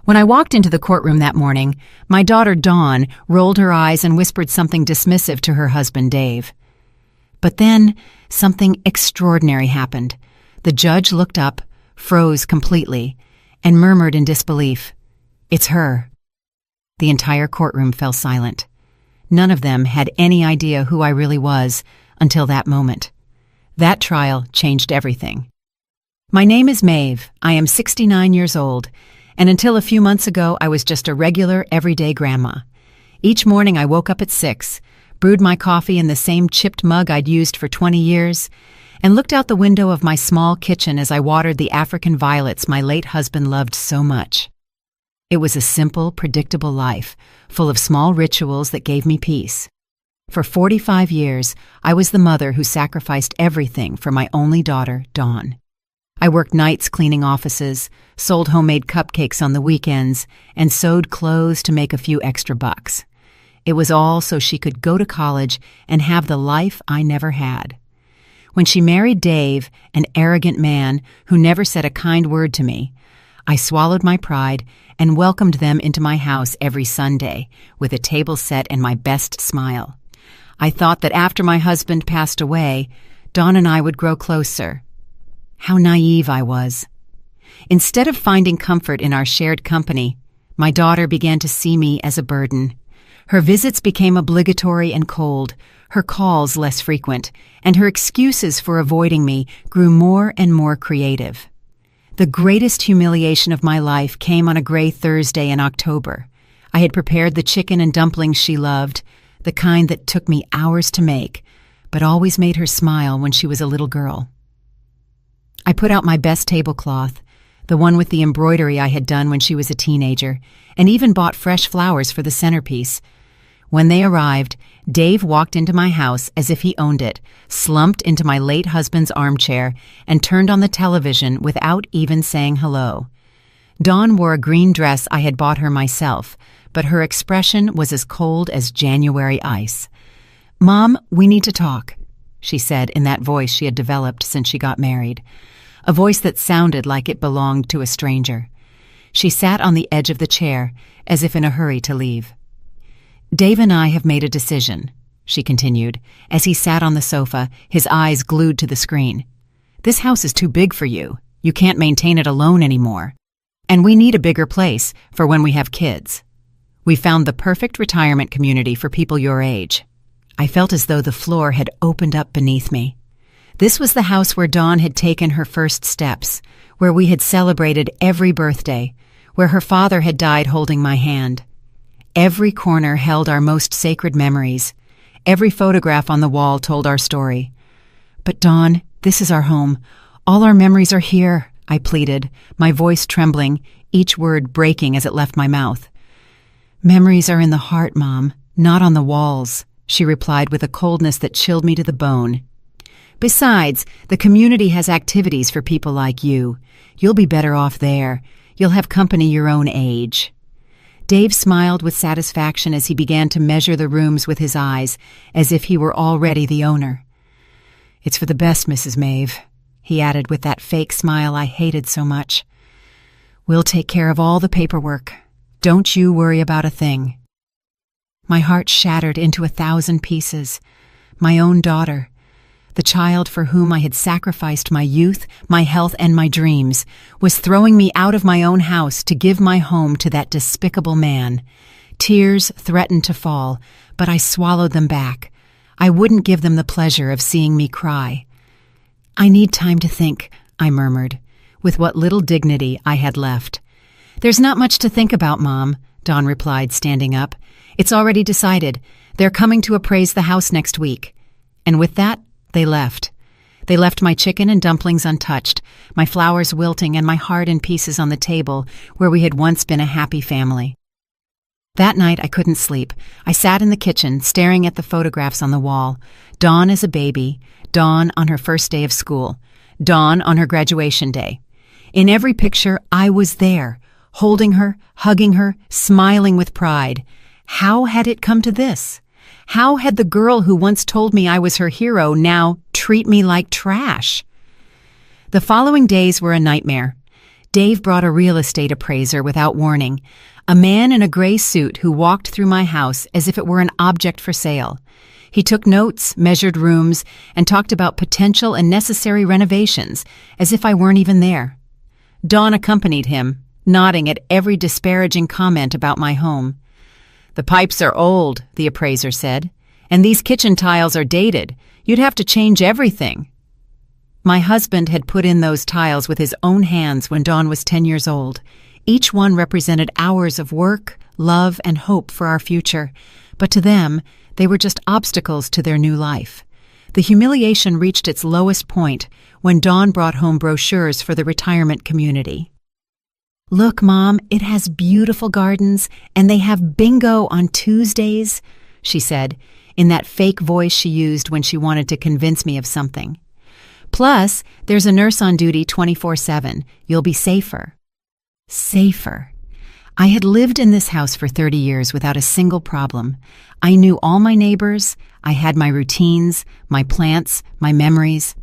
When I walked into the courtroom that morning, my daughter Dawn rolled her eyes and whispered something dismissive to her husband Dave. But then, something extraordinary happened. The judge looked up, froze completely, and murmured in disbelief, "It's her." The entire courtroom fell silent. None of them had any idea who I really was until that moment. That trial changed everything. My name is Maeve. I am 69 years old, and until a few months ago I was just a regular, everyday grandma. Each morning I woke up at 6, brewed my coffee in the same chipped mug I'd used for 20 years, and looked out the window of my small kitchen as I watered the African violets my late husband loved so much. It was a simple, predictable life, full of small rituals that gave me peace. For 45 years, I was the mother who sacrificed everything for my only daughter, Dawn. I worked nights cleaning offices, sold homemade cupcakes on the weekends, and sewed clothes to make a few extra bucks. It was all so she could go to college and have the life I never had. When she married Dave, an arrogant man who never said a kind word to me, I swallowed my pride and welcomed them into my house every Sunday with a table set and my best smile. I thought that after my husband passed away, Dawn and I would grow closer. How naive I was. Instead of finding comfort in our shared company, my daughter began to see me as a burden. Her visits became obligatory and cold, her calls less frequent, and her excuses for avoiding me grew more and more creative. The greatest humiliation of my life came on a gray Thursday in October. I had prepared the chicken and dumplings she loved, the kind that took me hours to make, but always made her smile when she was a little girl. I put out my best tablecloth, the one with the embroidery I had done when she was a teenager, and even bought fresh flowers for the centerpiece. When they arrived, Dave walked into my house as if he owned it, slumped into my late husband's armchair, and turned on the television without even saying hello. Dawn wore a green dress I had bought her myself, but her expression was as cold as January ice. "Mom, we need to talk," she said in that voice she had developed since she got married, a voice that sounded like it belonged to a stranger. She sat on the edge of the chair, as if in a hurry to leave. "Dave and I have made a decision," she continued, as he sat on the sofa, his eyes glued to the screen. "This house is too big for you. You can't maintain it alone anymore. And we need a bigger place for when we have kids. We found the perfect retirement community for people your age." I felt as though the floor had opened up beneath me. This was the house where Dawn had taken her first steps, where we had celebrated every birthday, where her father had died holding my hand. Every corner held our most sacred memories. Every photograph on the wall told our story. "But Dawn, this is our home. All our memories are here," I pleaded, my voice trembling, each word breaking as it left my mouth. "Memories are in the heart, Mom, not on the walls," she replied with a coldness that chilled me to the bone. "Besides, the community has activities for people like you. You'll be better off there. You'll have company your own age." Dave smiled with satisfaction as he began to measure the rooms with his eyes, as if he were already the owner. "It's for the best, Mrs. Maeve," he added with that fake smile I hated so much. "We'll take care of all the paperwork. Don't you worry about a thing." My heart shattered into 1,000 pieces. My own daughter, the child for whom I had sacrificed my youth, my health, and my dreams, was throwing me out of my own house to give my home to that despicable man. Tears threatened to fall, but I swallowed them back. I wouldn't give them the pleasure of seeing me cry. "I need time to think," I murmured, with what little dignity I had left. "There's not much to think about, Mom," Dawn replied, standing up. "It's already decided. They're coming to appraise the house next week." And with that, they left. They left my chicken and dumplings untouched, my flowers wilting and my heart in pieces on the table where we had once been a happy family. That night I couldn't sleep. I sat in the kitchen, staring at the photographs on the wall. Dawn as a baby, Dawn on her first day of school, Dawn on her graduation day. In every picture, I was there, holding her, hugging her, smiling with pride. How had it come to this? How had the girl who once told me I was her hero now treat me like trash? The following days were a nightmare. Dave brought a real estate appraiser without warning, a man in a gray suit who walked through my house as if it were an object for sale. He took notes, measured rooms, and talked about potential and necessary renovations, as if I weren't even there. Dawn accompanied him, nodding at every disparaging comment about my home. "The pipes are old," the appraiser said, "and these kitchen tiles are dated. You'd have to change everything." My husband had put in those tiles with his own hands when Dawn was 10 years old. Each one represented hours of work, love, and hope for our future. But to them, they were just obstacles to their new life. The humiliation reached its lowest point when Dawn brought home brochures for the retirement community. "Look, Mom, it has beautiful gardens, and they have bingo on Tuesdays," she said, in that fake voice she used when she wanted to convince me of something. "Plus, there's a nurse on duty 24/7. You'll be safer." Safer. I had lived in this house for 30 years without a single problem. I knew all my neighbors, I had my routines, my plants, my memories.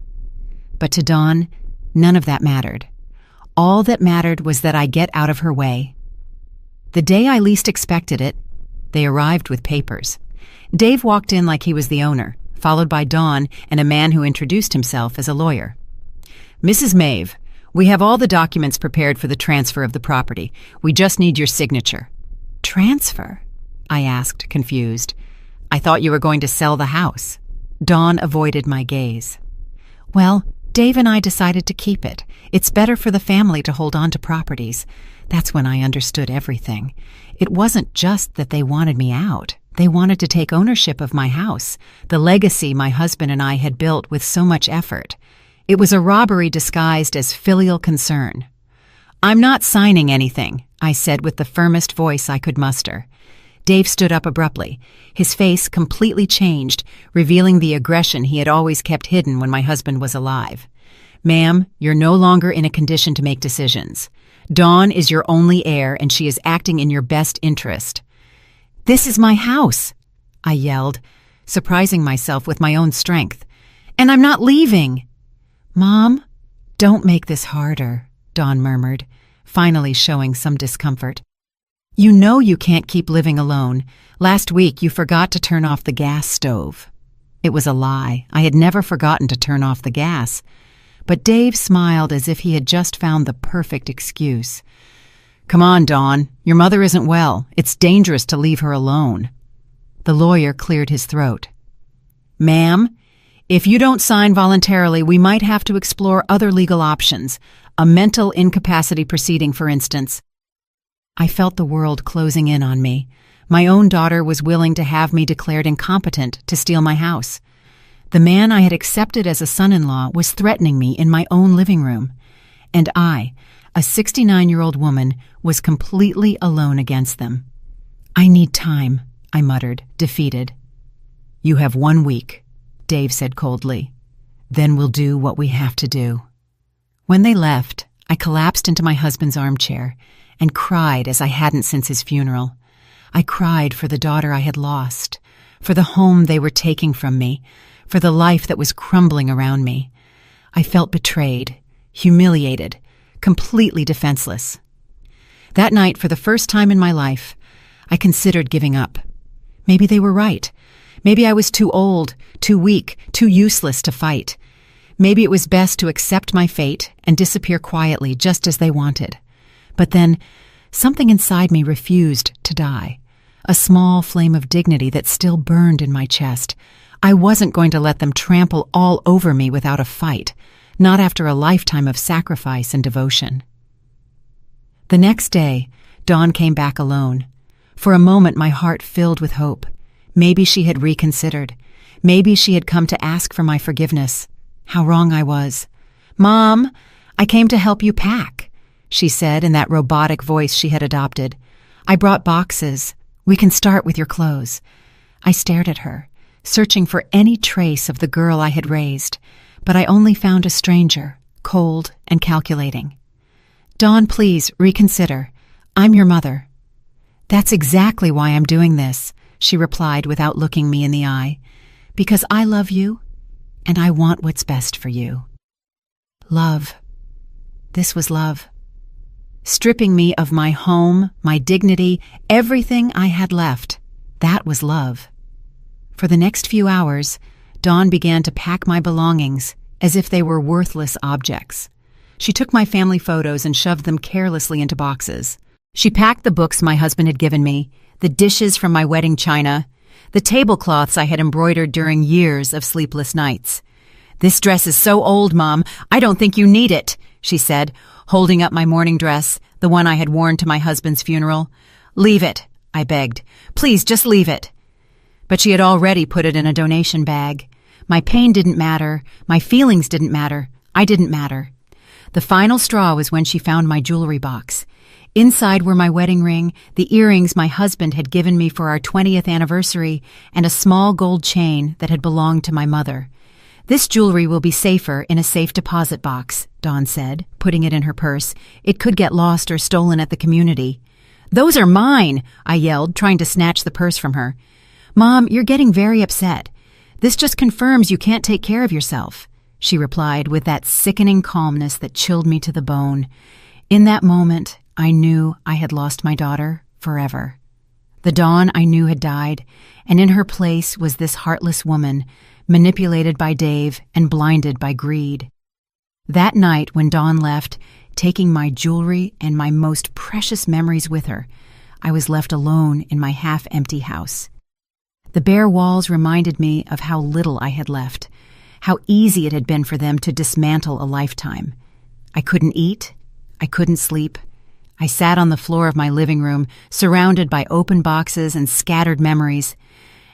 But to Dawn, none of that mattered. All that mattered was that I get out of her way. The day I least expected it, they arrived with papers. Dave walked in like he was the owner, followed by Dawn and a man who introduced himself as a lawyer. "Mrs. Maeve, we have all the documents prepared for the transfer of the property. We just need your signature." "Transfer?" I asked, confused. "I thought you were going to sell the house." Dawn avoided my gaze. "Well, Dave and I decided to keep it. It's better for the family to hold on to properties." That's when I understood everything. It wasn't just that they wanted me out. They wanted to take ownership of my house, the legacy my husband and I had built with so much effort. It was a robbery disguised as filial concern. "I'm not signing anything," I said with the firmest voice I could muster. Dave stood up abruptly. His face completely changed, revealing the aggression he had always kept hidden when my husband was alive. "Ma'am, you're no longer in a condition to make decisions. Dawn is your only heir, and she is acting in your best interest." "This is my house," I yelled, surprising myself with my own strength. "And I'm not leaving." "Mom, don't make this harder," Dawn murmured, finally showing some discomfort. "You know you can't keep living alone. Last week you forgot to turn off the gas stove." It was a lie. I had never forgotten to turn off the gas. But Dave smiled as if he had just found the perfect excuse. "Come on, Dawn. Your mother isn't well. It's dangerous to leave her alone." The lawyer cleared his throat. "Ma'am, if you don't sign voluntarily, we might have to explore other legal options. A mental incapacity proceeding, for instance." I felt the world closing in on me. My own daughter was willing to have me declared incompetent to steal my house. The man I had accepted as a son-in-law was threatening me in my own living room. And I, a 69-year-old woman, was completely alone against them. "I need time," I muttered, defeated. "You have 1 week," Dave said coldly. "Then we'll do what we have to do." When they left, I collapsed into my husband's armchair and cried as I hadn't since his funeral. I cried for the daughter I had lost, for the home they were taking from me, for the life that was crumbling around me. I felt betrayed, humiliated, completely defenseless. That night, for the first time in my life, I considered giving up. Maybe they were right. Maybe I was too old, too weak, too useless to fight. Maybe it was best to accept my fate and disappear quietly just as they wanted. But then, something inside me refused to die. A small flame of dignity that still burned in my chest. I wasn't going to let them trample all over me without a fight, not after a lifetime of sacrifice and devotion. The next day, Dawn came back alone. For a moment, my heart filled with hope. Maybe she had reconsidered. Maybe she had come to ask for my forgiveness. How wrong I was. "Mom, I came to help you pack," she said in that robotic voice she had adopted. "I brought boxes. We can start with your clothes." I stared at her, searching for any trace of the girl I had raised, but I only found a stranger, cold and calculating. "Dawn, please reconsider. I'm your mother." "That's exactly why I'm doing this," she replied without looking me in the eye. "Because I love you, and I want what's best for you." Love. This was love. stripping me of my home, my dignity, everything I had left. That was love. For the next few hours, Dawn began to pack my belongings as if they were worthless objects. She took my family photos and shoved them carelessly into boxes. She packed the books my husband had given me, the dishes from my wedding china, the tablecloths I had embroidered during years of sleepless nights. "This dress is so old, Mom. I don't think you need it," she said, holding up my mourning dress, the one I had worn to my husband's funeral. "Leave it," I begged. "Please, just leave it." But she had already put it in a donation bag. My pain didn't matter. My feelings didn't matter. I didn't matter. The final straw was when she found my jewelry box. Inside were my wedding ring, the earrings my husband had given me for our 20th anniversary, and a small gold chain that had belonged to my mother. "This jewelry will be safer in a safe deposit box," Dawn said, putting it in her purse. "It could get lost or stolen at the community." "Those are mine!" I yelled, trying to snatch the purse from her. "Mom, you're getting very upset. This just confirms you can't take care of yourself," she replied with that sickening calmness that chilled me to the bone. In that moment, I knew I had lost my daughter forever. The Dawn I knew had died, and in her place was this heartless woman, manipulated by Dave and blinded by greed. That night when Dawn left, taking my jewelry and my most precious memories with her, I was left alone in my half-empty house. The bare walls reminded me of how little I had left, how easy it had been for them to dismantle a lifetime. I couldn't eat. I couldn't sleep. I sat on the floor of my living room, surrounded by open boxes and scattered memories,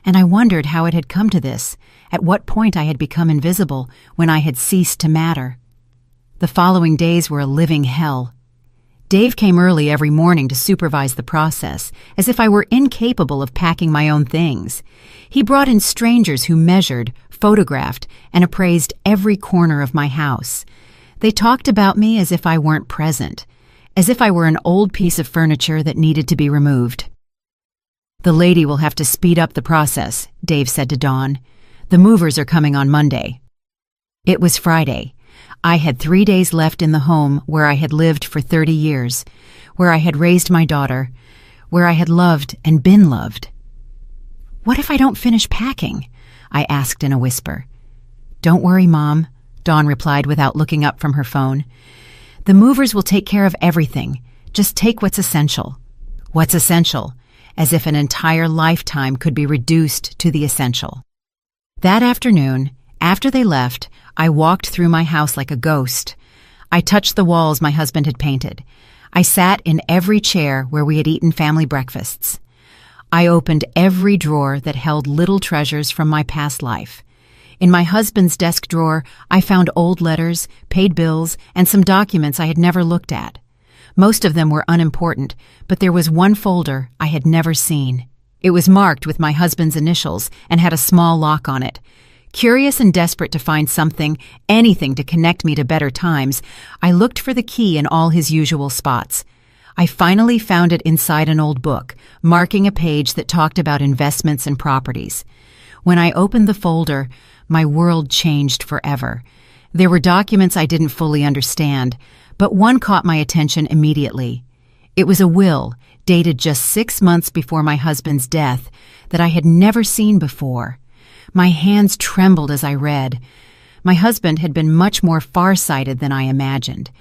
and I wondered how it had come to this, at what point I had become invisible, when I had ceased to matter. The following days were a living hell. Dave came early every morning to supervise the process, as if I were incapable of packing my own things. He brought in strangers who measured, photographed, and appraised every corner of my house. They talked about me as if I weren't present, as if I were an old piece of furniture that needed to be removed. "The lady will have to speed up the process," Dave said to Dawn. "The movers are coming on Monday." It was Friday. I had 3 days left in the home where I had lived for 30 years, where I had raised my daughter, where I had loved and been loved. "What if I don't finish packing?" I asked in a whisper. "Don't worry, Mom," Dawn replied without looking up from her phone. "The movers will take care of everything. Just take what's essential." "What's essential?" As if an entire lifetime could be reduced to the essential. That afternoon, after they left, I walked through my house like a ghost. I touched the walls my husband had painted. I sat in every chair where we had eaten family breakfasts. I opened every drawer that held little treasures from my past life. In my husband's desk drawer, I found old letters, paid bills, and some documents I had never looked at. Most of them were unimportant, but there was one folder I had never seen. It was marked with my husband's initials and had a small lock on it. Curious and desperate to find something, anything to connect me to better times, I looked for the key in all his usual spots. I finally found it inside an old book, marking a page that talked about investments and properties. When I opened the folder, my world changed forever. There were documents I didn't fully understand, but one caught my attention immediately. It was a will, dated just 6 months before my husband's death, that I had never seen before. My hands trembled as I read. My husband had been much more far-sighted than I imagined.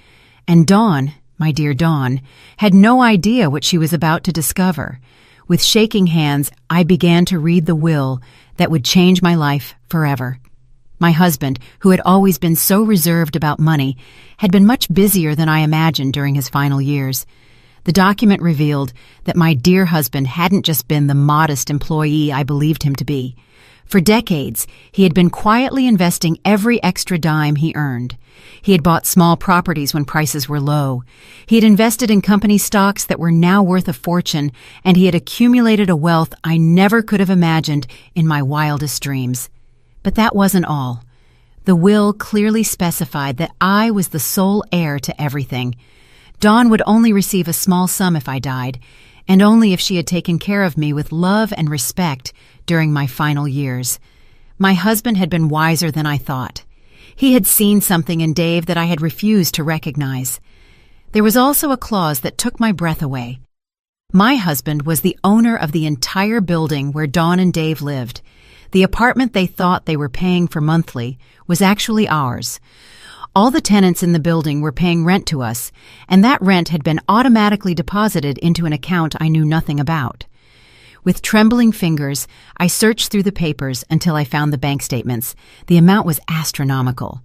And Dawn, my dear Dawn, had no idea what she was about to discover. With shaking hands, I began to read the will that would change my life forever. My husband, who had always been so reserved about money, had been much busier than I imagined during his final years. The document revealed that my dear husband hadn't just been the modest employee I believed him to be. For decades, he had been quietly investing every extra dime he earned. He had bought small properties when prices were low. He had invested in company stocks that were now worth a fortune, and he had accumulated a wealth I never could have imagined in my wildest dreams. But that wasn't all. The will clearly specified that I was the sole heir to everything. Dawn would only receive a small sum if I died, and only if she had taken care of me with love and respect during my final years. My husband had been wiser than I thought. He had seen something in Dave that I had refused to recognize. There was also a clause that took my breath away. My husband was the owner of the entire building where Dawn and Dave lived. The apartment they thought they were paying for monthly was actually ours. All the tenants in the building were paying rent to us, and that rent had been automatically deposited into an account I knew nothing about. With trembling fingers, I searched through the papers until I found the bank statements. The amount was astronomical.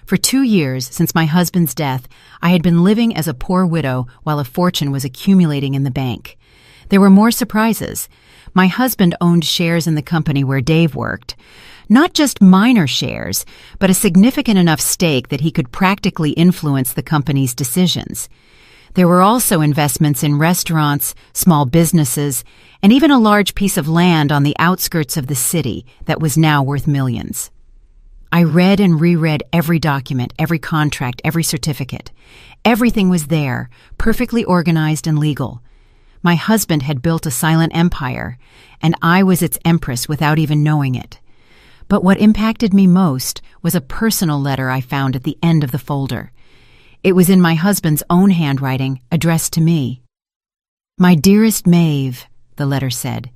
For 2 years, since my husband's death, I had been living as a poor widow while a fortune was accumulating in the bank. There were more surprises. My husband owned shares in the company where Dave worked. Not just minor shares, but a significant enough stake that he could practically influence the company's decisions. There were also investments in restaurants, small businesses, and even a large piece of land on the outskirts of the city that was now worth millions. I read and reread every document, every contract, every certificate. Everything was there, perfectly organized and legal. My husband had built a silent empire, and I was its empress without even knowing it. But what impacted me most was a personal letter I found at the end of the folder. It was in my husband's own handwriting, addressed to me. "My dearest Maeve," the letter said,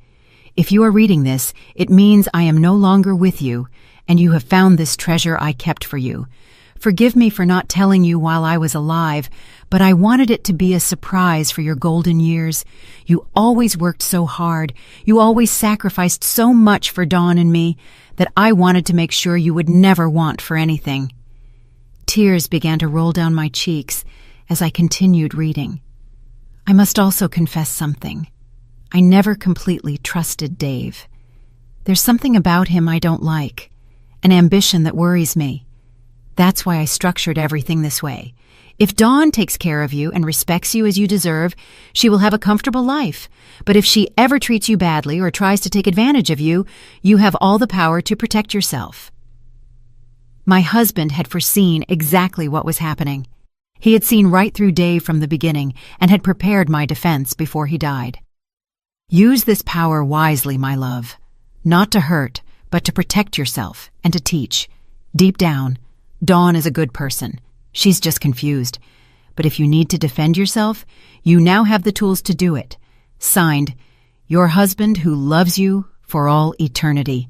"if you are reading this, it means I am no longer with you, and you have found this treasure I kept for you. Forgive me for not telling you while I was alive, but I wanted it to be a surprise for your golden years. You always worked so hard, you always sacrificed so much for Dawn and me, that I wanted to make sure you would never want for anything." Tears began to roll down my cheeks as I continued reading. I must also confess something. I never completely trusted Dave. There's something about him I don't like, an ambition that worries me. That's why I structured everything this way. If Dawn takes care of you and respects you as you deserve, she will have a comfortable life. But if she ever treats you badly or tries to take advantage of you, you have all the power to protect yourself. My husband had foreseen exactly what was happening. He had seen right through Dave from the beginning and had prepared my defense before he died. Use this power wisely, my love. Not to hurt, but to protect yourself and to teach. Deep down, Dawn is a good person. She's just confused. But if you need to defend yourself, you now have the tools to do it. Signed, your husband who loves you for all eternity.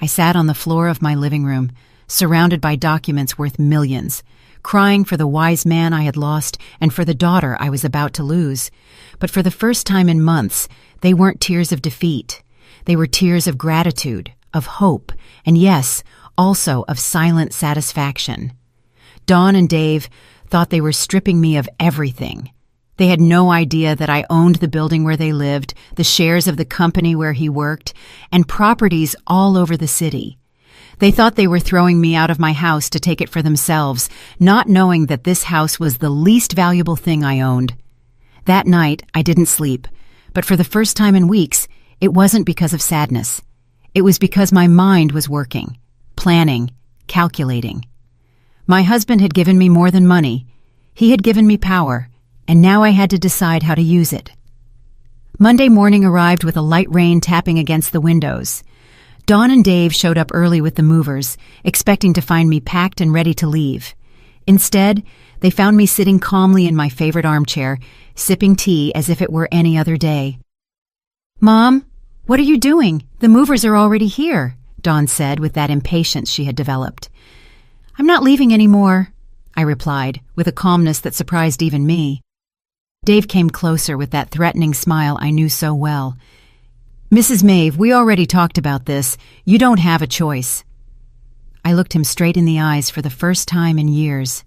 I sat on the floor of my living room, surrounded by documents worth millions, crying for the wise man I had lost and for the daughter I was about to lose. But for the first time in months, they weren't tears of defeat. They were tears of gratitude, of hope, and yes, also of silent satisfaction. Dawn and Dave thought they were stripping me of everything. They had no idea that I owned the building where they lived, the shares of the company where he worked, and properties all over the city. They thought they were throwing me out of my house to take it for themselves, not knowing that this house was the least valuable thing I owned. That night, I didn't sleep, but for the first time in weeks, it wasn't because of sadness. It was because my mind was working, planning, calculating. My husband had given me more than money. He had given me power, and now I had to decide how to use it. Monday morning arrived with a light rain tapping against the windows. Dawn and Dave showed up early with the movers, expecting to find me packed and ready to leave. Instead, they found me sitting calmly in my favorite armchair, sipping tea as if it were any other day. "Mom, what are you doing? The movers are already here," Dawn said with that impatience she had developed. "I'm not leaving anymore," I replied, with a calmness that surprised even me. Dave came closer with that threatening smile I knew so well. "Mrs. Maeve, we already talked about this. You don't have a choice." I looked him straight in the eyes for the first time in years.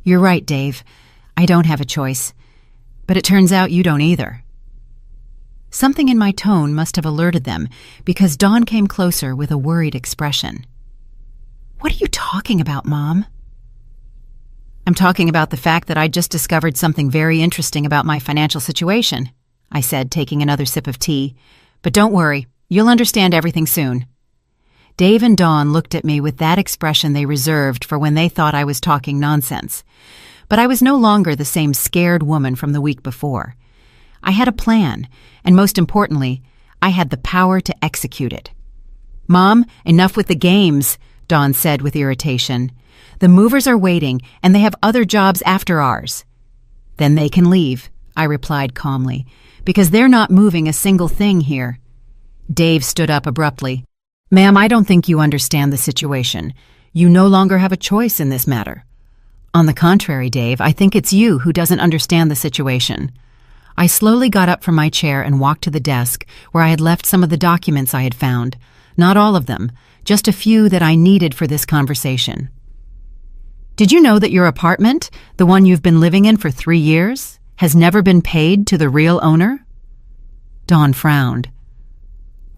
"You're right, Dave. I don't have a choice. But it turns out you don't either." Something in my tone must have alerted them, because Dawn came closer with a worried expression. "What are you talking about, Mom?" "I'm talking about the fact that I just discovered something very interesting about my financial situation," I said, taking another sip of tea. "But don't worry, you'll understand everything soon." Dave and Dawn looked at me with that expression they reserved for when they thought I was talking nonsense. But I was no longer the same scared woman from the week before. I had a plan, and most importantly, I had the power to execute it. "Mom, enough with the games," Dawn said with irritation. "The movers are waiting, and they have other jobs after ours." Then they can leave, I replied calmly, because they're not moving a single thing here. Dave stood up abruptly. Ma'am, I don't think you understand the situation. You no longer have a choice in this matter. On the contrary, Dave, I think it's you who doesn't understand the situation. I slowly got up from my chair and walked to the desk where I had left some of the documents I had found. Not all of them, just a few that I needed for this conversation. Did you know that your apartment, the one you've been living in for 3 years, has never been paid to the real owner? Dawn frowned.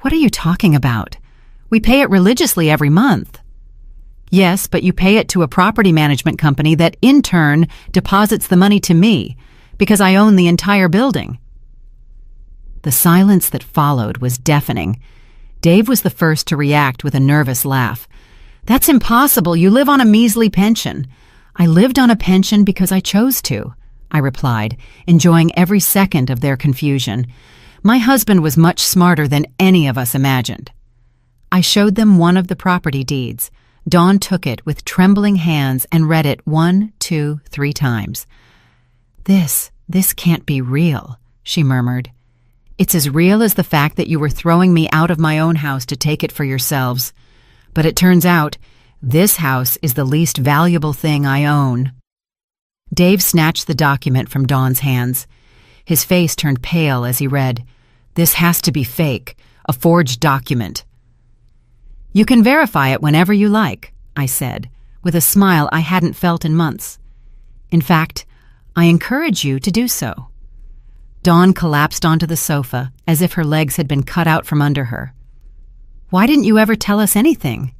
What are you talking about? We pay it religiously every month. Yes, but you pay it to a property management company that in turn deposits the money to me, because I own the entire building. The silence that followed was deafening. Dave was the first to react with a nervous laugh. That's impossible. You live on a measly pension. I lived on a pension because I chose to, I replied, enjoying every second of their confusion. My husband was much smarter than any of us imagined. I showed them one of the property deeds. Dawn took it with trembling hands and read it 1, 2, 3 times. This can't be real, she murmured. It's as real as the fact that you were throwing me out of my own house to take it for yourselves. But it turns out, this house is the least valuable thing I own. Dave snatched the document from Dawn's hands. His face turned pale as he read, This has to be fake, a forged document. You can verify it whenever you like, I said, with a smile I hadn't felt in months. In fact, I encourage you to do so. Dawn collapsed onto the sofa as if her legs had been cut out from under her. Why didn't you ever tell us anything?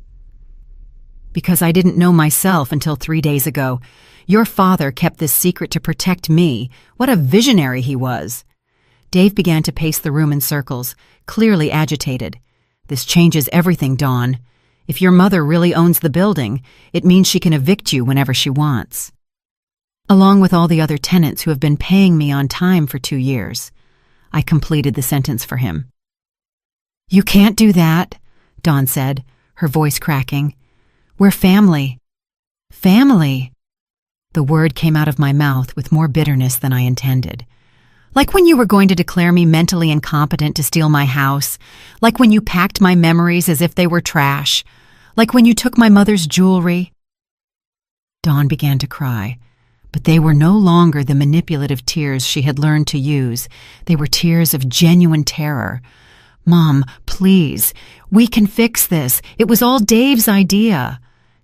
Because I didn't know myself until 3 days ago. Your father kept this secret to protect me. What a visionary he was. Dave began to pace the room in circles, clearly agitated. This changes everything, Dawn. If your mother really owns the building, it means she can evict you whenever she wants. Along with all the other tenants who have been paying me on time for 2 years. I completed the sentence for him. You can't do that, Dawn said, her voice cracking. We're family. Family. The word came out of my mouth with more bitterness than I intended. Like when you were going to declare me mentally incompetent to steal my house. Like when you packed my memories as if they were trash. Like when you took my mother's jewelry. Dawn began to cry, but they were no longer the manipulative tears she had learned to use. They were tears of genuine terror. Mom, please, we can fix this. It was all Dave's idea.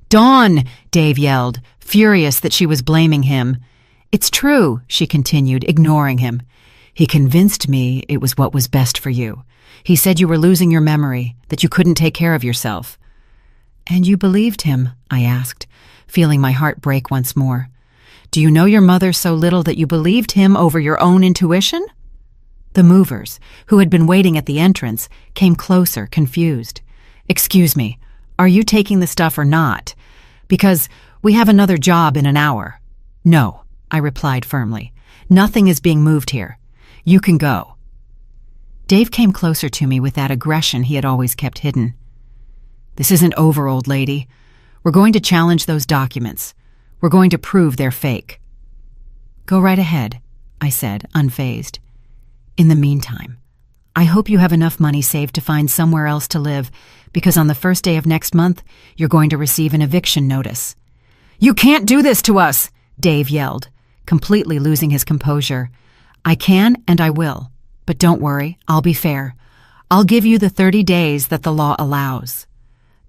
Dawn, Dave yelled, furious that she was blaming him. It's true, she continued, ignoring him. He convinced me it was what was best for you. He said you were losing your memory, that you couldn't take care of yourself. And you believed him, I asked, feeling my heart break once more. Do you know your mother so little that you believed him over your own intuition? The movers, who had been waiting at the entrance, came closer, confused. Excuse me, are you taking the stuff or not? Because we have another job in an hour. No, I replied firmly. Nothing is being moved here. You can go. Dave came closer to me with that aggression he had always kept hidden. This isn't over, old lady. We're going to challenge those documents. We're going to prove they're fake. Go right ahead, I said, unfazed. In the meantime, I hope you have enough money saved to find somewhere else to live, because on the first day of next month, you're going to receive an eviction notice. You can't do this to us, Dave yelled, completely losing his composure. I can and I will, but don't worry, I'll be fair. I'll give you the 30 days that the law allows.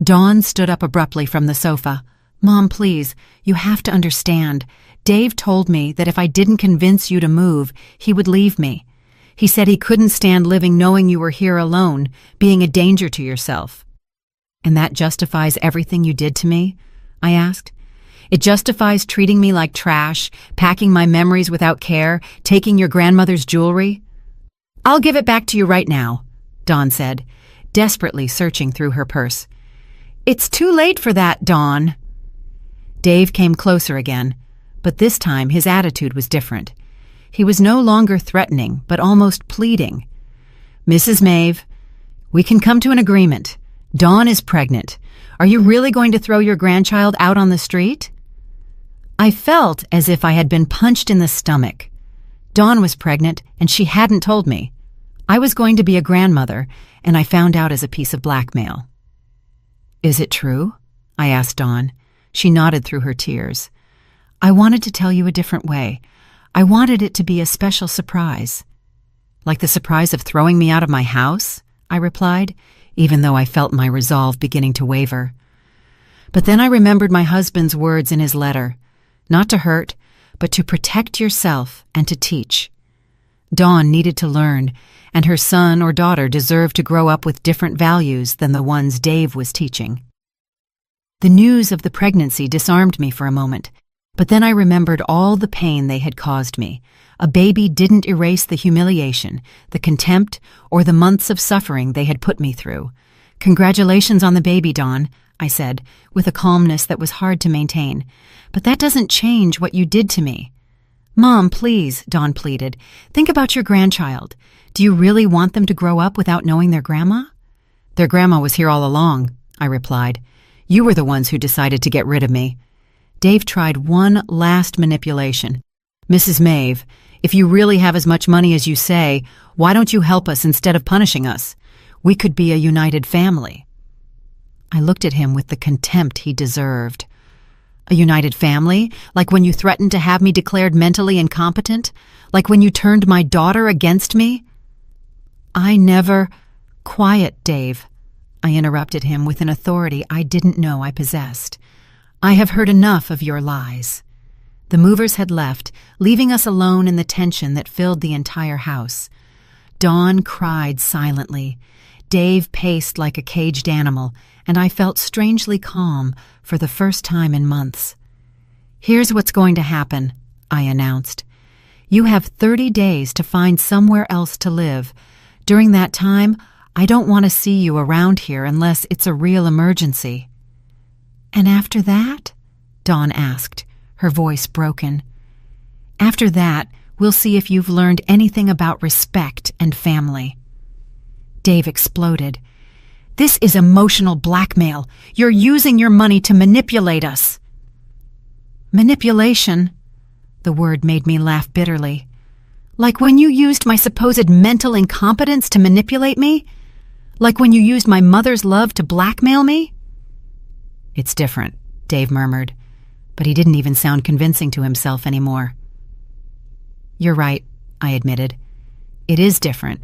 Dawn stood up abruptly from the sofa. Mom, please, you have to understand. Dave told me that if I didn't convince you to move, he would leave me. He said he couldn't stand living knowing you were here alone, being a danger to yourself. And that justifies everything you did to me? I asked. It justifies treating me like trash, packing my memories without care, taking your grandmother's jewelry? I'll give it back to you right now, Dawn said, desperately searching through her purse. It's too late for that, Dawn. Dave came closer again, but this time his attitude was different. He was no longer threatening, but almost pleading. Mrs. Maeve, we can come to an agreement. Dawn is pregnant. Are you really going to throw your grandchild out on the street? I felt as if I had been punched in the stomach. Dawn was pregnant, and she hadn't told me. I was going to be a grandmother, and I found out as a piece of blackmail. Is it true? I asked Dawn. She nodded through her tears. I wanted to tell you a different way. I wanted it to be a special surprise. Like the surprise of throwing me out of my house? I replied, even though I felt my resolve beginning to waver. But then I remembered my husband's words in his letter, not to hurt, but to protect yourself and to teach. Dawn needed to learn, and her son or daughter deserved to grow up with different values than the ones Dave was teaching. The news of the pregnancy disarmed me for a moment, but then I remembered all the pain they had caused me. A baby didn't erase the humiliation, the contempt, or the months of suffering they had put me through. Congratulations on the baby, Dawn, I said, with a calmness that was hard to maintain. But that doesn't change what you did to me. Mom, please, Dawn pleaded. Think about your grandchild. Do you really want them to grow up without knowing their grandma? Their grandma was here all along, I replied. You were the ones who decided to get rid of me. Dave tried one last manipulation. Mrs. Maeve, if you really have as much money as you say, why don't you help us instead of punishing us? We could be a united family. I looked at him with the contempt he deserved. A united family? Like when you threatened to have me declared mentally incompetent? Like when you turned my daughter against me? I never— Quiet, Dave, I interrupted him with an authority I didn't know I possessed. I have heard enough of your lies. The movers had left, leaving us alone in the tension that filled the entire house. Dawn cried silently. Dave paced like a caged animal, and I felt strangely calm for the first time in months. Here's what's going to happen, I announced. You have 30 days to find somewhere else to live. During that time, I don't want to see you around here unless it's a real emergency. And after that? Dawn asked, her voice broken. After that, we'll see if you've learned anything about respect and family. Dave exploded. This is emotional blackmail. You're using your money to manipulate us. Manipulation? The word made me laugh bitterly. Like when you used my supposed mental incompetence to manipulate me? Like when you used my mother's love to blackmail me? It's different, Dave murmured, but he didn't even sound convincing to himself anymore. You're right, I admitted. It is different,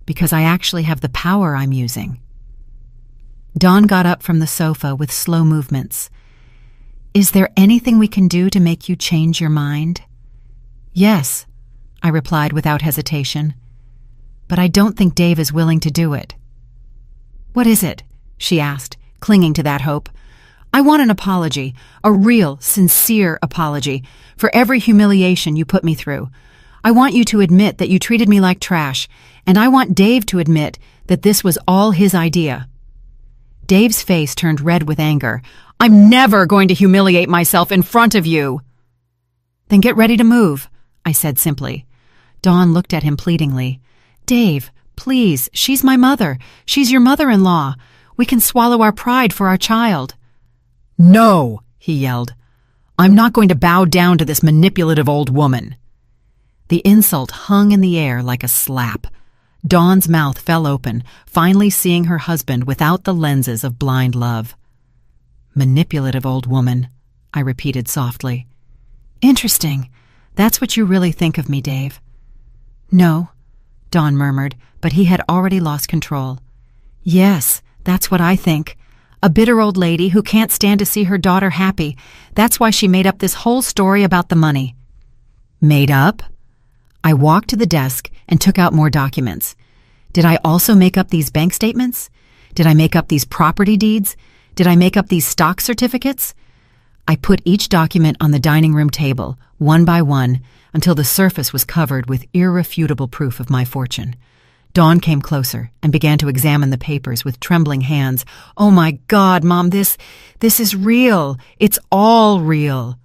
because I actually have the power I'm using. Dawn got up from the sofa with slow movements. Is there anything we can do to make you change your mind? Yes, I replied without hesitation. But I don't think Dave is willing to do it. What is it? She asked, clinging to that hope. I want an apology, a real, sincere apology, for every humiliation you put me through. I want you to admit that you treated me like trash, and I want Dave to admit that this was all his idea. Dave's face turned red with anger. I'm never going to humiliate myself in front of you. Then get ready to move, I said simply. Dawn looked at him pleadingly. Dave, please, she's my mother. She's your mother-in-law. We can swallow our pride for our child. No, he yelled. I'm not going to bow down to this manipulative old woman. The insult hung in the air like a slap. Dawn's mouth fell open, finally seeing her husband without the lenses of blind love. Manipulative old woman, I repeated softly. Interesting. That's what you really think of me, Dave. No, Dawn murmured, but he had already lost control. Yes, that's what I think. A bitter old lady who can't stand to see her daughter happy. That's why she made up this whole story about the money. Made up? I walked to the desk and took out more documents. Did I also make up these bank statements? Did I make up these property deeds? Did I make up these stock certificates? I put each document on the dining room table, one by one, until the surface was covered with irrefutable proof of my fortune. Dawn came closer and began to examine the papers with trembling hands. Oh my God, Mom, this is real. It's all real.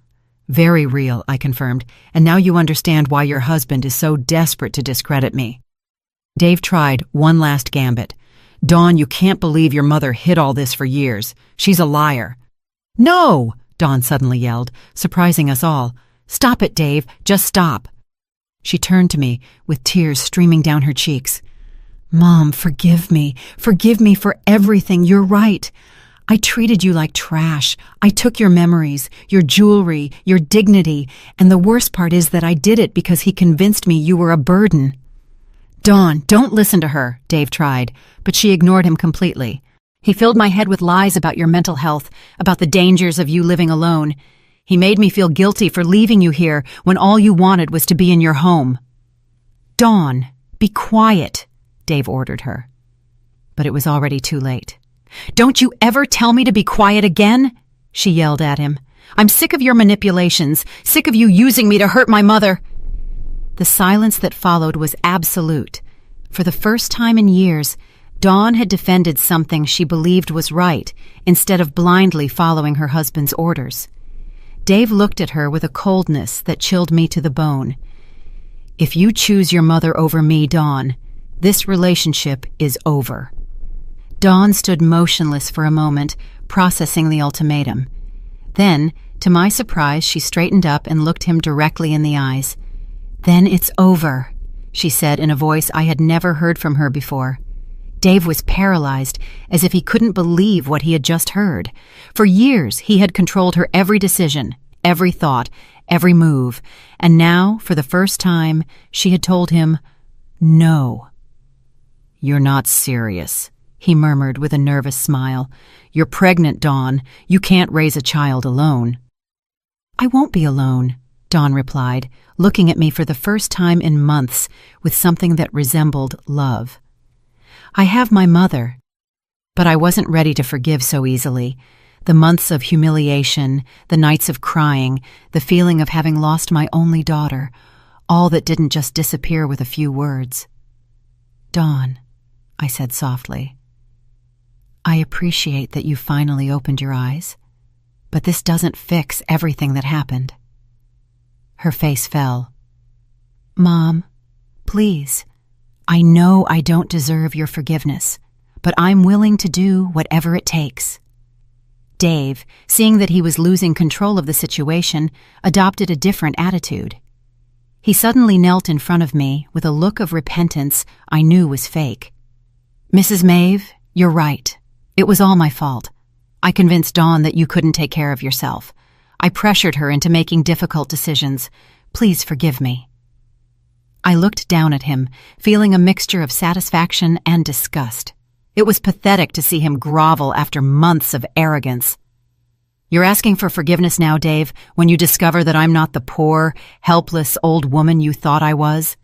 Very real, I confirmed, and now you understand why your husband is so desperate to discredit me. Dave tried one last gambit. Dawn, you can't believe your mother hid all this for years. She's a liar. No, Dawn suddenly yelled, surprising us all. Stop it, Dave. Just stop. She turned to me with tears streaming down her cheeks. "Mom, forgive me. Forgive me for everything. You're right. I treated you like trash. I took your memories, your jewelry, your dignity, and the worst part is that I did it because he convinced me you were a burden." "Dawn, don't listen to her," Dave tried, but she ignored him completely. "He filled my head with lies about your mental health, about the dangers of you living alone. He made me feel guilty for leaving you here when all you wanted was to be in your home." "Dawn, be quiet," Dave ordered her. But it was already too late. "Don't you ever tell me to be quiet again," she yelled at him. "I'm sick of your manipulations, sick of you using me to hurt my mother." The silence that followed was absolute. For the first time in years, Dawn had defended something she believed was right instead of blindly following her husband's orders. Dave looked at her with a coldness that chilled me to the bone. "If you choose your mother over me, Dawn, this relationship is over." Dawn stood motionless for a moment, processing the ultimatum. Then, to my surprise, she straightened up and looked him directly in the eyes. "Then it's over," she said in a voice I had never heard from her before. Dave was paralyzed, as if he couldn't believe what he had just heard. For years, he had controlled her every decision, every thought, every move, and now, for the first time, she had told him, "No." "You're not serious," he murmured with a nervous smile. "You're pregnant, Dawn. You can't raise a child alone." "I won't be alone," Dawn replied, looking at me for the first time in months with something that resembled love. "I have my mother." But I wasn't ready to forgive so easily. The months of humiliation, the nights of crying, the feeling of having lost my only daughter, all that didn't just disappear with a few words. "Dawn," I said softly, "I appreciate that you finally opened your eyes, but this doesn't fix everything that happened." Her face fell. "Mom, please. I know I don't deserve your forgiveness, but I'm willing to do whatever it takes." Dave, seeing that he was losing control of the situation, adopted a different attitude. He suddenly knelt in front of me with a look of repentance I knew was fake. "Mrs. Maeve, you're right. It was all my fault. I convinced Dawn that you couldn't take care of yourself. I pressured her into making difficult decisions. Please forgive me." I looked down at him, feeling a mixture of satisfaction and disgust. It was pathetic to see him grovel after months of arrogance. "You're asking for forgiveness now, Dave, when you discover that I'm not the poor, helpless old woman you thought I was?"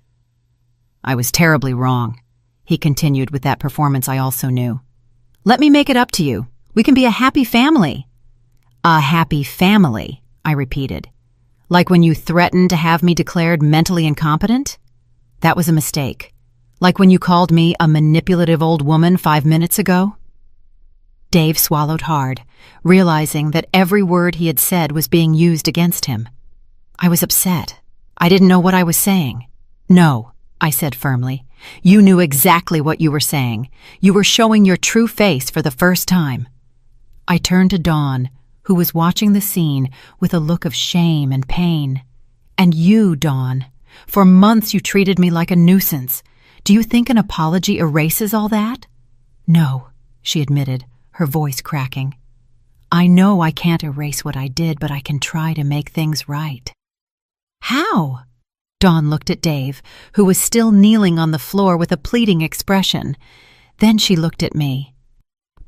"I was terribly wrong," he continued with that performance I also knew. "Let me make it up to you. We can be a happy family." "A happy family," I repeated. "Like when you threatened to have me declared mentally incompetent? That was a mistake. Like when you called me a manipulative old woman 5 minutes ago?" Dave swallowed hard, realizing that every word he had said was being used against him. I was upset. I didn't know what I was saying. "No," I said firmly. "You knew exactly what you were saying. You were showing your true face for the first time." I turned to Dawn, who was watching the scene with a look of shame and pain. "And you, Dawn, for months you treated me like a nuisance. Do you think an apology erases all that?" "No," she admitted, her voice cracking. "I know I can't erase what I did, but I can try to make things right." "How?" Dawn looked at Dave, who was still kneeling on the floor with a pleading expression. Then she looked at me.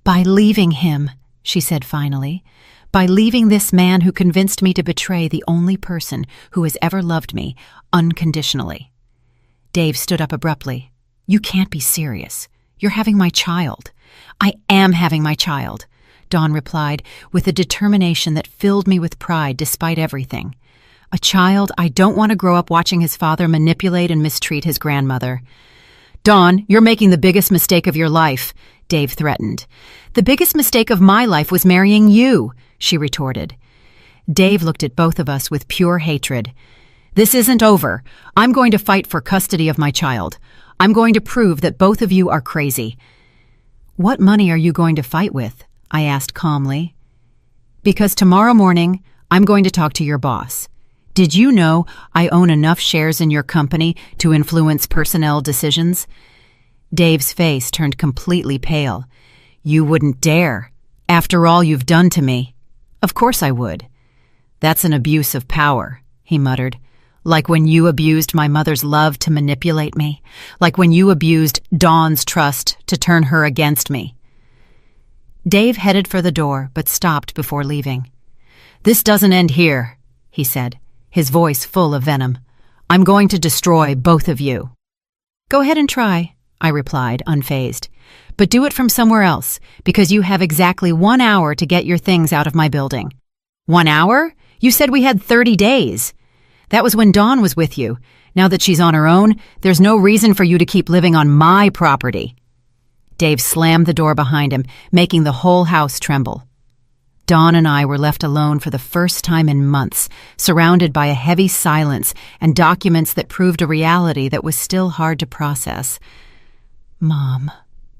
"By leaving him," she said finally. "By leaving this man who convinced me to betray the only person who has ever loved me unconditionally." Dave stood up abruptly. "You can't be serious. You're having my child." "I am having my child," Dawn replied with a determination that filled me with pride despite everything. "A child I don't want to grow up watching his father manipulate and mistreat his grandmother." "Dawn, you're making the biggest mistake of your life," Dave threatened. "The biggest mistake of my life was marrying you," she retorted. Dave looked at both of us with pure hatred. "This isn't over. I'm going to fight for custody of my child. I'm going to prove that both of you are crazy." "What money are you going to fight with?" I asked calmly. "Because tomorrow morning, I'm going to talk to your boss." Did you know I own enough shares in your company to influence personnel decisions? Dave's face turned completely pale. You wouldn't dare. After all you've done to me. Of course I would. That's an abuse of power, he muttered. Like when you abused my mother's love to manipulate me. Like when you abused Dawn's trust to turn her against me. Dave headed for the door, but stopped before leaving. This doesn't end here, he said, his voice full of venom. I'm going to destroy both of you. Go ahead and try, I replied, unfazed. But do it from somewhere else, because you have exactly 1 hour to get your things out of my building. 1 hour? You said we had 30 days. That was when Dawn was with you. Now that she's on her own, there's no reason for you to keep living on my property. Dave slammed the door behind him, making the whole house tremble. Dawn and I were left alone for the first time in months, surrounded by a heavy silence and documents that proved a reality that was still hard to process. Mom,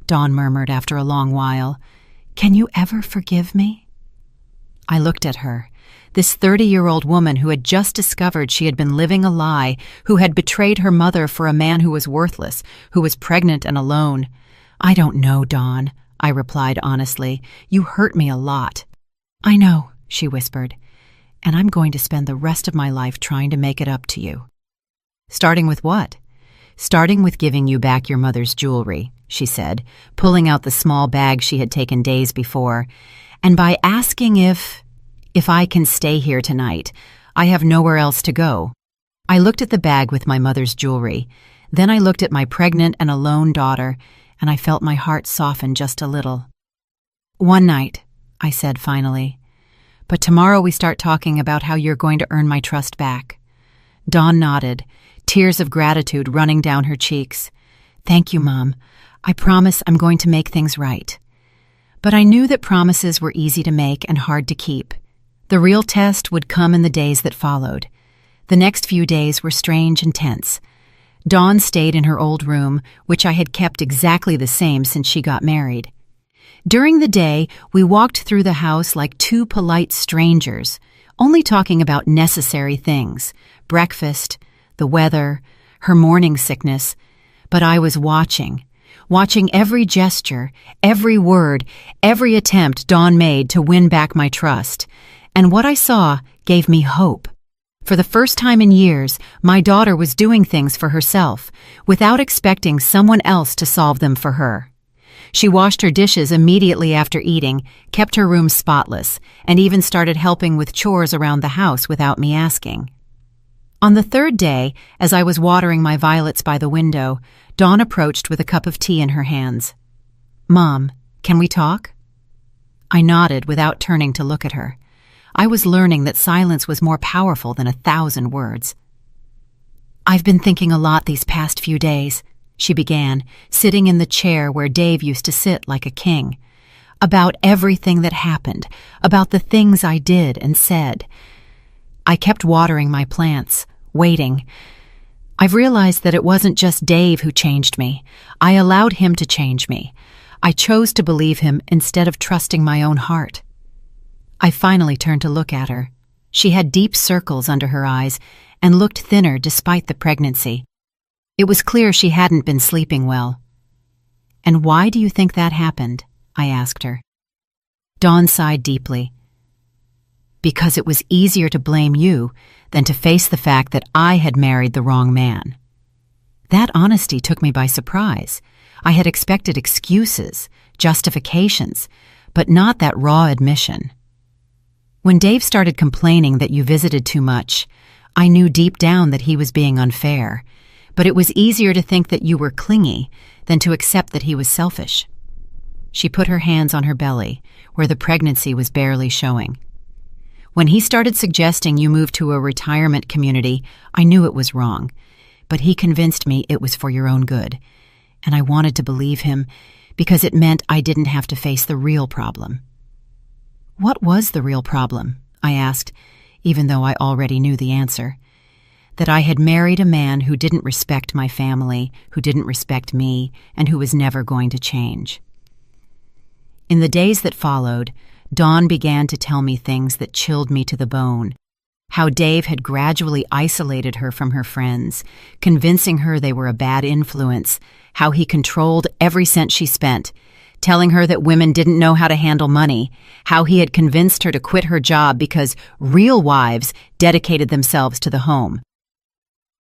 Dawn murmured after a long while, can you ever forgive me? I looked at her, this 30-year-old woman who had just discovered she had been living a lie, who had betrayed her mother for a man who was worthless, who was pregnant and alone. I don't know, Dawn, I replied honestly. You hurt me a lot. I know, she whispered, and I'm going to spend the rest of my life trying to make it up to you. Starting with what? Starting with giving you back your mother's jewelry, she said, pulling out the small bag she had taken days before, and by asking if I can stay here tonight. I have nowhere else to go. I looked at the bag with my mother's jewelry. Then I looked at my pregnant and alone daughter, and I felt my heart soften just a little. One night, I said finally. But tomorrow we start talking about how you're going to earn my trust back. Dawn nodded, tears of gratitude running down her cheeks. Thank you, Mom. I promise I'm going to make things right. But I knew that promises were easy to make and hard to keep. The real test would come in the days that followed. The next few days were strange and tense. Dawn stayed in her old room, which I had kept exactly the same since she got married. During the day, we walked through the house like two polite strangers, only talking about necessary things, breakfast, the weather, her morning sickness. But I was watching every gesture, every word, every attempt Dawn made to win back my trust. And what I saw gave me hope. For the first time in years, my daughter was doing things for herself, without expecting someone else to solve them for her. She washed her dishes immediately after eating, kept her room spotless, and even started helping with chores around the house without me asking. On the third day, as I was watering my violets by the window, Dawn approached with a cup of tea in her hands. Mom, can we talk? I nodded without turning to look at her. I was learning that silence was more powerful than 1,000 words. I've been thinking a lot these past few days, she began, sitting in the chair where Dave used to sit like a king. About everything that happened, about the things I did and said. I kept watering my plants, waiting. I've realized that it wasn't just Dave who changed me. I allowed him to change me. I chose to believe him instead of trusting my own heart. I finally turned to look at her. She had deep circles under her eyes and looked thinner despite the pregnancy. It was clear she hadn't been sleeping well. And why do you think that happened? I asked her. Dawn sighed deeply. Because it was easier to blame you than to face the fact that I had married the wrong man. That honesty took me by surprise. I had expected excuses, justifications, but not that raw admission. When Dave started complaining that you visited too much, I knew deep down that he was being unfair, but it was easier to think that you were clingy than to accept that he was selfish. She put her hands on her belly, where the pregnancy was barely showing. When he started suggesting you move to a retirement community, I knew it was wrong, but he convinced me it was for your own good, and I wanted to believe him because it meant I didn't have to face the real problem. What was the real problem? I asked, even though I already knew the answer. That I had married a man who didn't respect my family, who didn't respect me, and who was never going to change. In the days that followed, Dawn began to tell me things that chilled me to the bone. how Dave had gradually isolated her from her friends, convincing her they were a bad influence, how he controlled every cent she spent, telling her that women didn't know how to handle money, how he had convinced her to quit her job because real wives dedicated themselves to the home.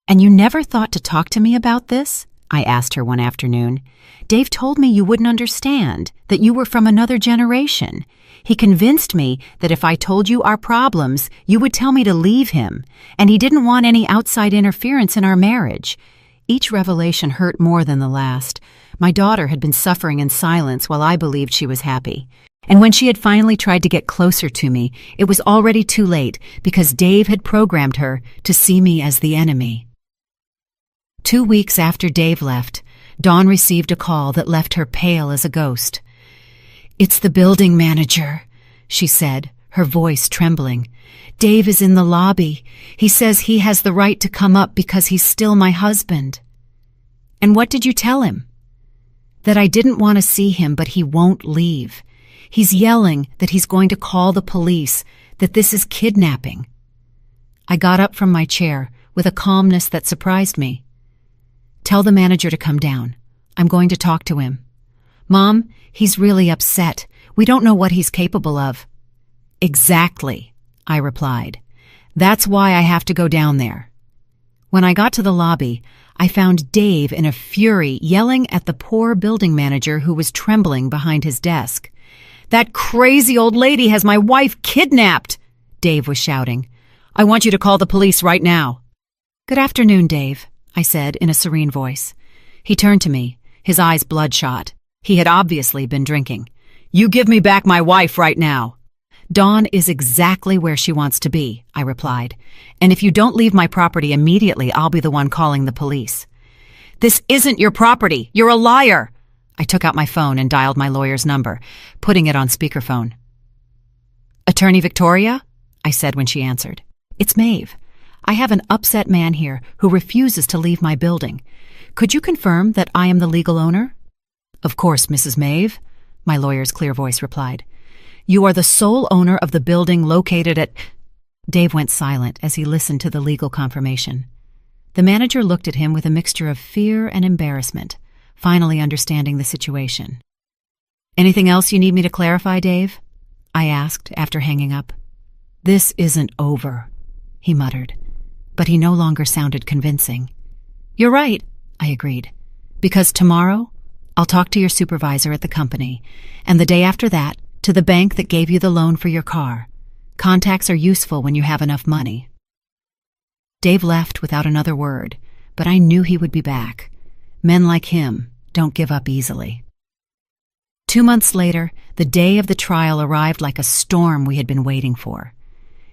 "And you never thought to talk to me about this?" I asked her one afternoon. "Dave told me you wouldn't understand, that you were from another generation. He convinced me that if I told you our problems, you would tell me to leave him, and he didn't want any outside interference in our marriage." Each revelation hurt more than the last. My daughter had been suffering in silence while I believed she was happy. And when she had finally tried to get closer to me, it was already too late because Dave had programmed her to see me as the enemy. 2 weeks after Dave left, Dawn received a call that left her pale as a ghost. "It's the building manager," she said, her voice trembling. "Dave is in the lobby. He says he has the right to come up because he's still my husband." "And what did you tell him?" "That I didn't want to see him, but he won't leave. He's yelling that he's going to call the police, that this is kidnapping." I got up from my chair with a calmness that surprised me. "Tell the manager to come down. I'm going to talk to him." "Mom, he's really upset. We don't know what he's capable of." "Exactly," I replied. "That's why I have to go down there." When I got to the lobby, I found Dave in a fury yelling at the poor building manager who was trembling behind his desk. "That crazy old lady has my wife kidnapped," Dave was shouting. "I want you to call the police right now." "Good afternoon, Dave," I said in a serene voice. He turned to me, his eyes bloodshot. He had obviously been drinking. "You give me back my wife right now." "Dawn is exactly where she wants to be," I replied. "And if you don't leave my property immediately, I'll be the one calling the police." "This isn't your property. You're a liar." I took out my phone and dialed my lawyer's number, putting it on speakerphone. "Attorney Victoria?" I said when she answered. "It's Maeve. I have an upset man here who refuses to leave my building. Could you confirm that I am the legal owner?" "Of course, Mrs. Maeve," my lawyer's clear voice replied. "You are the sole owner of the building located at—" Dave went silent as he listened to the legal confirmation. The manager looked at him with a mixture of fear and embarrassment, finally understanding the situation. "Anything else you need me to clarify, Dave?" I asked after hanging up. "This isn't over," he muttered, but he no longer sounded convincing. "You're right," I agreed, "because tomorrow I'll talk to your supervisor at the company, and the day after that, to the bank that gave you the loan for your car. Contacts are useful when you have enough money." Dave left without another word, but I knew he would be back. Men like him don't give up easily. 2 months later, the day of the trial arrived like a storm we had been waiting for.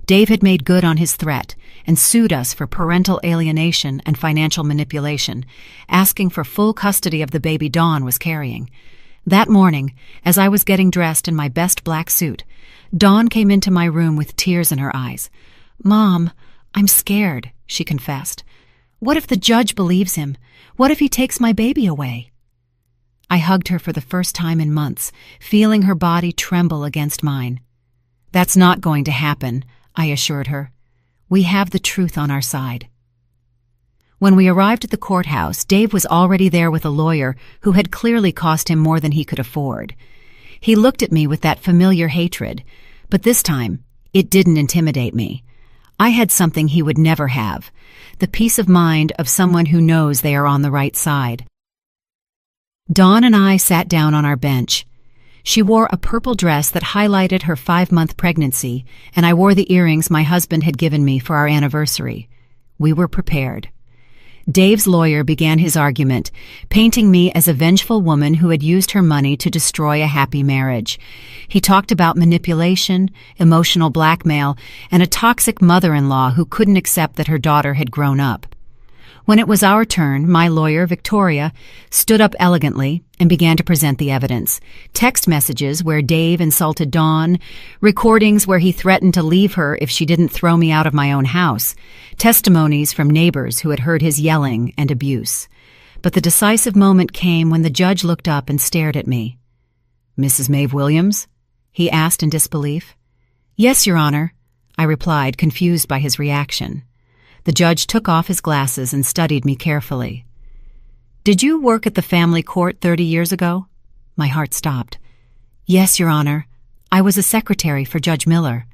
Dave had made good on his threat and sued us for parental alienation and financial manipulation, asking for full custody of the baby Dawn was carrying. That morning, as I was getting dressed in my best black suit, Dawn came into my room with tears in her eyes. "Mom, I'm scared," she confessed. "What if the judge believes him? What if he takes my baby away?" I hugged her for the first time in months, feeling her body tremble against mine. "That's not going to happen," I assured her. "We have the truth on our side." When we arrived at the courthouse, Dave was already there with a lawyer who had clearly cost him more than he could afford. He looked at me with that familiar hatred, but this time it didn't intimidate me. I had something he would never have, the peace of mind of someone who knows they are on the right side. Dawn and I sat down on our bench. She wore a purple dress that highlighted her 5-month pregnancy, and I wore the earrings my husband had given me for our anniversary. We were prepared. Dave's lawyer began his argument, painting me as a vengeful woman who had used her money to destroy a happy marriage. He talked about manipulation, emotional blackmail, and a toxic mother-in-law who couldn't accept that her daughter had grown up. When it was our turn, my lawyer, Victoria, stood up elegantly and began to present the evidence. Text messages where Dave insulted Dawn, recordings where he threatened to leave her if she didn't throw me out of my own house, testimonies from neighbors who had heard his yelling and abuse. But the decisive moment came when the judge looked up and stared at me. "Mrs. Maeve Williams?" he asked in disbelief. "Yes, Your Honor," I replied, confused by his reaction. The judge took off his glasses and studied me carefully. "Did you work at the family court 30 years ago?" My heart stopped. "Yes, Your Honor. I was a secretary for Judge Miller.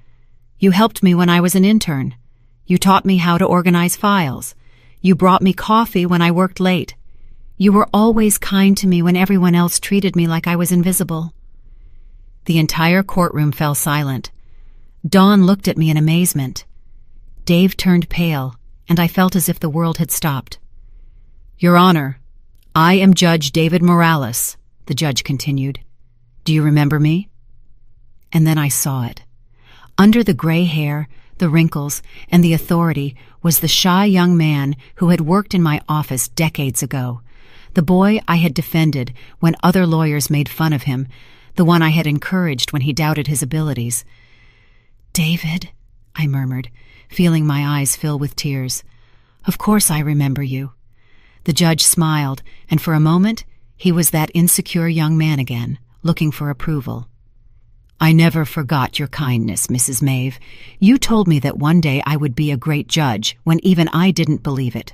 You helped me when I was an intern. You taught me how to organize files. You brought me coffee when I worked late. You were always kind to me when everyone else treated me like I was invisible." The entire courtroom fell silent. Dawn looked at me in amazement. Dave turned pale, and I felt as if the world had stopped. "Your Honor, I am Judge David Morales," the judge continued. "Do you remember me?" And then I saw it. Under the gray hair, the wrinkles, and the authority was the shy young man who had worked in my office decades ago, the boy I had defended when other lawyers made fun of him, the one I had encouraged when he doubted his abilities. "David," I murmured, feeling my eyes fill with tears. "Of course I remember you." The judge smiled, and for a moment he was that insecure young man again, looking for approval. "I never forgot your kindness, Mrs. Maeve. You told me that one day I would be a great judge when even I didn't believe it."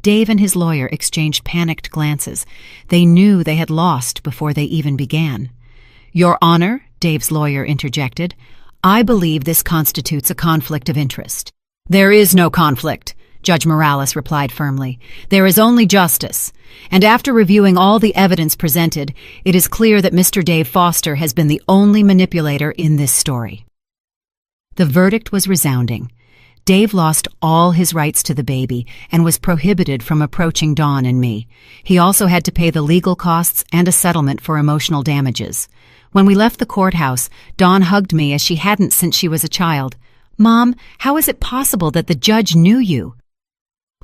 Dave and his lawyer exchanged panicked glances. They knew they had lost before they even began. "Your Honor," Dave's lawyer interjected, "I believe this constitutes a conflict of interest." "There is no conflict," Judge Morales replied firmly. "There is only justice. And after reviewing all the evidence presented, it is clear that Mr. Dave Foster has been the only manipulator in this story." The verdict was resounding. Dave lost all his rights to the baby and was prohibited from approaching Dawn and me. He also had to pay the legal costs and a settlement for emotional damages. When we left the courthouse, Dawn hugged me as she hadn't since she was a child. "Mom, how is it possible that the judge knew you?"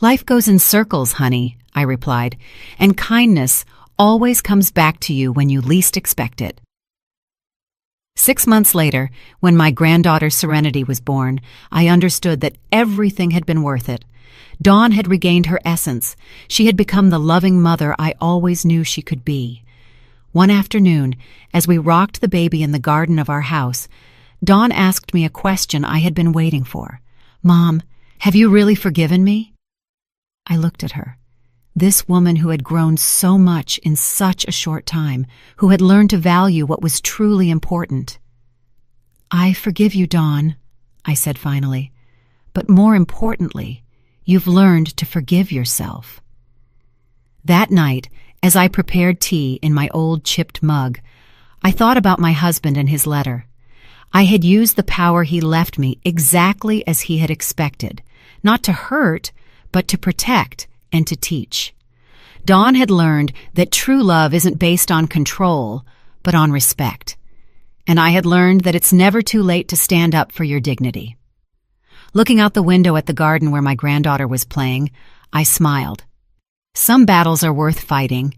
"Life goes in circles, honey," I replied, "and kindness always comes back to you when you least expect it." 6 months later, when my granddaughter Serenity was born, I understood that everything had been worth it. Dawn had regained her essence. She had become the loving mother I always knew she could be. One afternoon, as we rocked the baby in the garden of our house, Dawn asked me a question I had been waiting for. "Mom, have you really forgiven me?" I looked at her. This woman who had grown so much in such a short time, who had learned to value what was truly important. "I forgive you, Dawn," I said finally. "But more importantly, you've learned to forgive yourself." That night, as I prepared tea in my old chipped mug, I thought about my husband and his letter. I had used the power he left me exactly as he had expected, not to hurt, but to protect and to teach. Dawn had learned that true love isn't based on control, but on respect. And I had learned that it's never too late to stand up for your dignity. Looking out the window at the garden where my granddaughter was playing, I smiled. Some battles are worth fighting,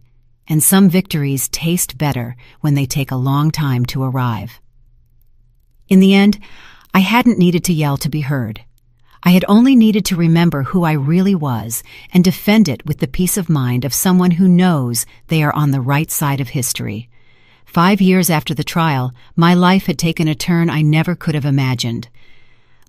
and some victories taste better when they take a long time to arrive. In the end, I hadn't needed to yell to be heard. I had only needed to remember who I really was and defend it with the peace of mind of someone who knows they are on the right side of history. 5 years after the trial, my life had taken a turn I never could have imagined.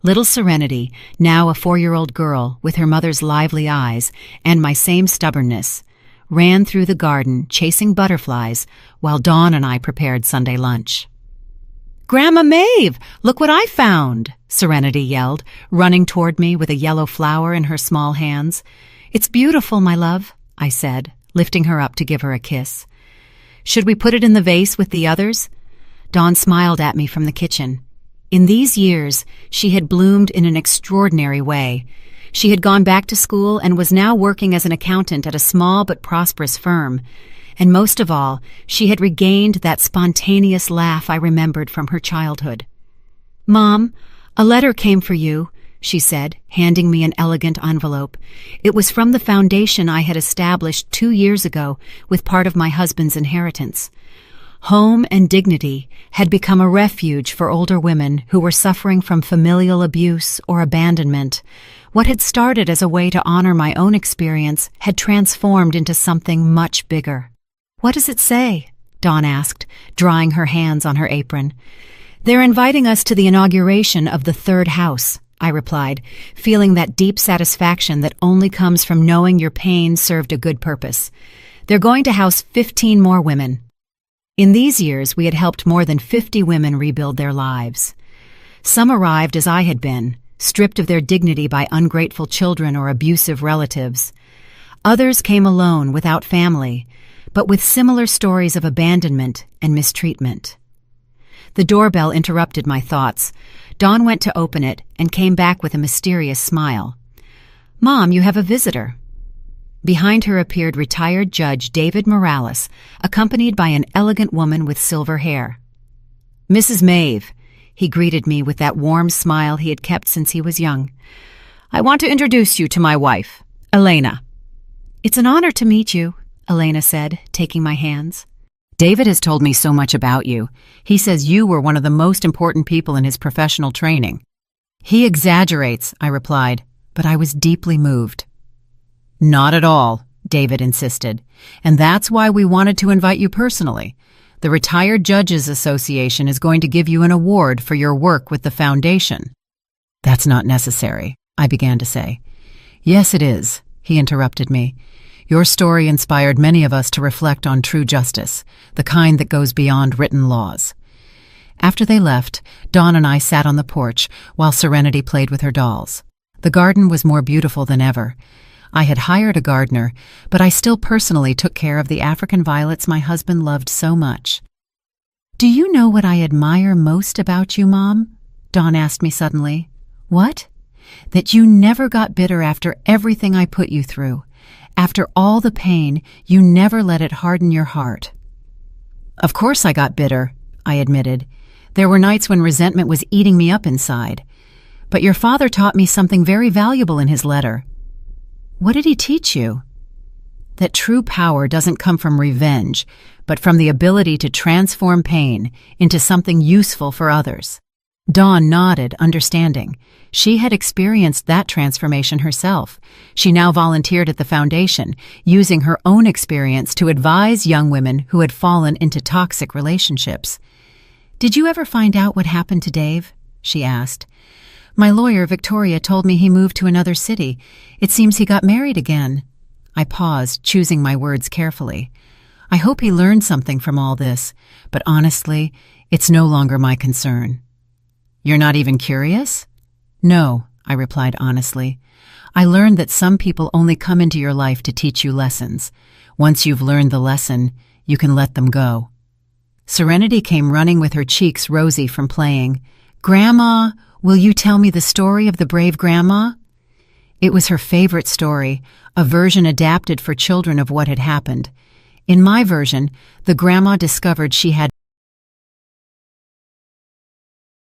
Little Serenity, now a 4-year-old girl with her mother's lively eyes and my same stubbornness, ran through the garden chasing butterflies while Dawn and I prepared Sunday lunch. "Grandma Maeve, look what I found!" Serenity yelled, running toward me with a yellow flower in her small hands. "It's beautiful, my love," I said, lifting her up to give her a kiss. "Should we put it in the vase with the others?" Dawn smiled at me from the kitchen. In these years, she had bloomed in an extraordinary way. She had gone back to school and was now working as an accountant at a small but prosperous firm. And most of all, she had regained that spontaneous laugh I remembered from her childhood. "Mom, a letter came for you," she said, handing me an elegant envelope. It was from the foundation I had established 2 years ago with part of my husband's inheritance. Home and Dignity had become a refuge for older women who were suffering from familial abuse or abandonment. What had started as a way to honor my own experience had transformed into something much bigger. "What does it say?" Dawn asked, drying her hands on her apron. "They're inviting us to the inauguration of the third house," I replied, feeling that deep satisfaction that only comes from knowing your pain served a good purpose. "They're going to house 15 more women." In these years, we had helped more than 50 women rebuild their lives. Some arrived as I had been, stripped of their dignity by ungrateful children or abusive relatives. Others came alone, without family, but with similar stories of abandonment and mistreatment. The doorbell interrupted my thoughts. Dawn went to open it and came back with a mysterious smile. "Mom, you have a visitor." Behind her appeared retired Judge David Morales, accompanied by an elegant woman with silver hair. "Mrs. Maeve," he greeted me with that warm smile he had kept since he was young. "I want to introduce you to my wife, Elena." "It's an honor to meet you," Elena said, taking my hands. "David has told me so much about you. He says you were one of the most important people in his professional training." "He exaggerates," I replied, but I was deeply moved. "Not at all," David insisted, "and that's why we wanted to invite you personally. The Retired Judges Association is going to give you an award for your work with the foundation." "That's not necessary," I began to say. "Yes, it is," he interrupted me. "Your story inspired many of us to reflect on true justice, the kind that goes beyond written laws." After they left, Dawn and I sat on the porch while Serenity played with her dolls. The garden was more beautiful than ever. I had hired a gardener, but I still personally took care of the African violets my husband loved so much. "Do you know what I admire most about you, Mom?" Dawn asked me suddenly. "What?" "That you never got bitter after everything I put you through. After all the pain, you never let it harden your heart." "Of course I got bitter," I admitted. "There were nights when resentment was eating me up inside. But your father taught me something very valuable in his letter." "What did he teach you?" "That true power doesn't come from revenge, but from the ability to transform pain into something useful for others." Dawn nodded, understanding. She had experienced that transformation herself. She now volunteered at the foundation, using her own experience to advise young women who had fallen into toxic relationships. "Did you ever find out what happened to Dave?" she asked. "My lawyer, Victoria, told me he moved to another city. It seems he got married again." I paused, choosing my words carefully. "I hope he learned something from all this, but honestly, it's no longer my concern." "You're not even curious?" "No," I replied honestly. "I learned that some people only come into your life to teach you lessons. Once you've learned the lesson, you can let them go." Serenity came running with her cheeks rosy from playing. "Grandma, will you tell me the story of the brave grandma?" It was her favorite story, a version adapted for children of what had happened. In my version, the grandma discovered she had